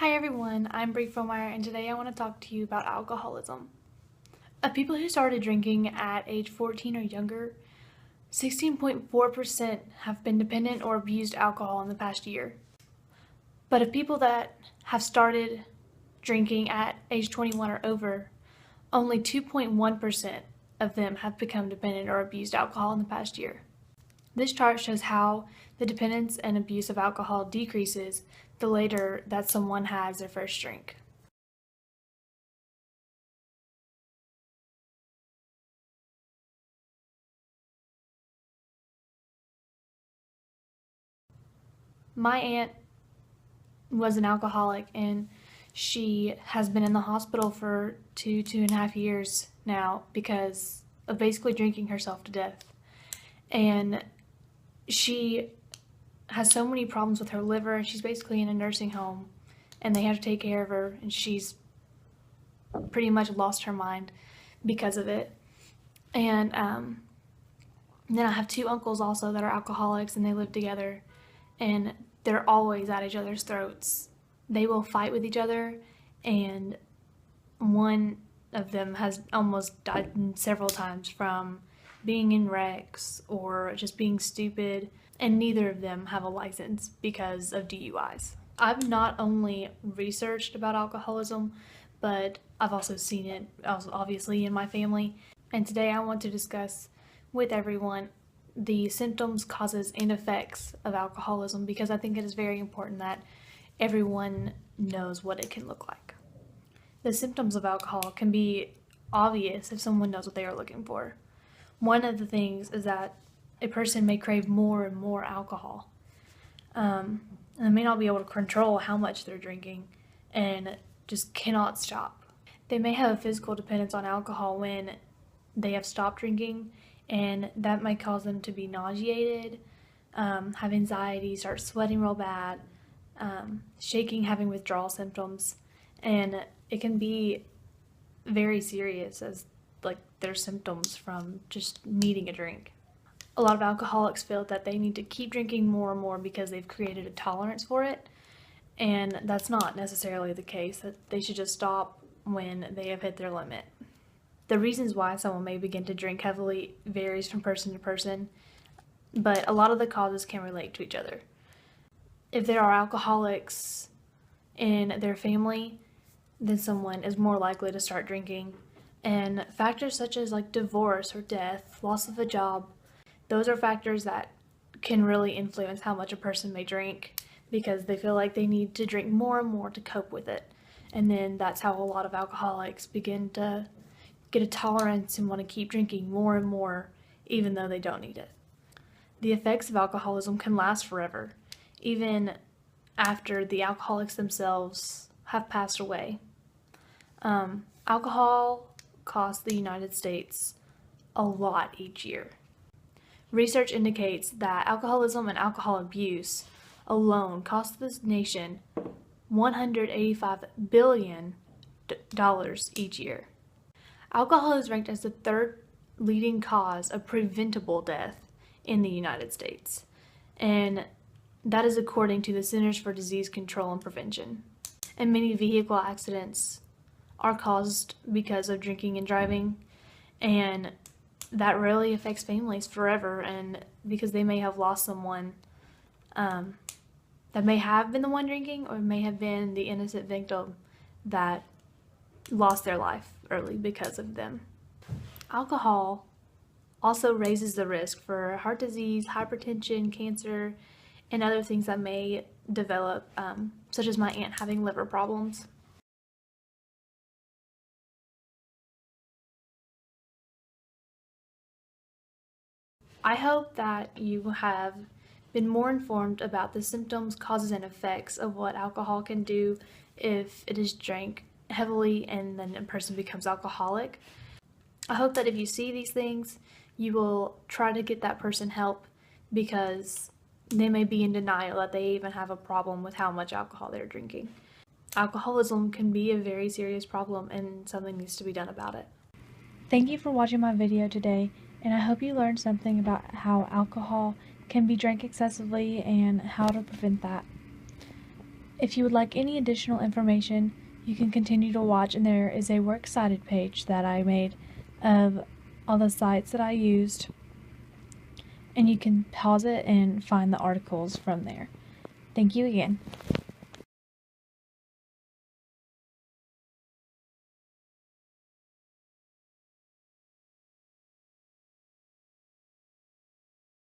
Hi everyone, I'm Bree Fromeyer, and today I want to talk to you about alcoholism. Of people who started drinking at age 14 or younger, 16.4% have been dependent or abused alcohol in the past year. But of people that have started drinking at age 21 or over, only 2.1% of them have become dependent or abused alcohol in the past year. This chart shows how the dependence and abuse of alcohol decreases the later that someone has their first drink. My aunt was an alcoholic, and she has been in the hospital for 2.5 years now because of basically drinking herself to death. And she has so many problems with her liver, and she's basically in a nursing home, and they have to take care of her, and she's pretty much lost her mind because of it. And then I have two uncles also that are alcoholics, and they live together, and they're always at each other's throats. They will fight with each other, and one of them has almost died several times from being in wrecks or just being stupid, and neither of them have a license because of DUIs. I've not only researched about alcoholism, but I've also seen it obviously in my family. And today I want to discuss with everyone the symptoms, causes, and effects of alcoholism, because I think it is very important that everyone knows what it can look like. The symptoms of alcohol can be obvious if someone knows what they are looking for. One of the things is that a person may crave more and more alcohol. And they may not be able to control how much they're drinking and just cannot stop. They may have a physical dependence on alcohol when they have stopped drinking, and that might cause them to be nauseated, have anxiety, start sweating real bad, shaking, having withdrawal symptoms, and it can be very serious as like their symptoms from just needing a drink. A lot of alcoholics feel that they need to keep drinking more and more because they've created a tolerance for it, and that's not necessarily the case, that they should just stop when they have hit their limit. The reasons why someone may begin to drink heavily varies from person to person, but a lot of the causes can relate to each other. If there are alcoholics in their family, then someone is more likely to start drinking. And factors such as like divorce or death, loss of a job, those are factors that can really influence how much a person may drink, because they feel like they need to drink more and more to cope with it. And then that's how a lot of alcoholics begin to get a tolerance and want to keep drinking more and more even though they don't need it. The effects of alcoholism can last forever, even after the alcoholics themselves have passed away. Alcohol costs the United States a lot each year. Research indicates that alcoholism and alcohol abuse alone cost this nation $185 billion each year. Alcohol is ranked as the third leading cause of preventable death in the United States, and that is according to the Centers for Disease Control and Prevention. And many vehicle accidents are caused because of drinking and driving, and that really affects families forever, and because they may have lost someone that may have been the one drinking, or may have been the innocent victim that lost their life early because of them. Alcohol also raises the risk for heart disease, hypertension, cancer, and other things that may develop, such as my aunt having liver problems. I hope that you have been more informed about the symptoms, causes, and effects of what alcohol can do if it is drank heavily and then a person becomes alcoholic. I hope that if you see these things, you will try to get that person help, because they may be in denial that they even have a problem with how much alcohol they're drinking. Alcoholism can be a very serious problem, and something needs to be done about it. Thank you for watching my video today, and I hope you learned something about how alcohol can be drank excessively and how to prevent that. If you would like any additional information, you can continue to watch, and there is a Works Cited page that I made of all the sites that I used, and you can pause it and find the articles from there. Thank you again.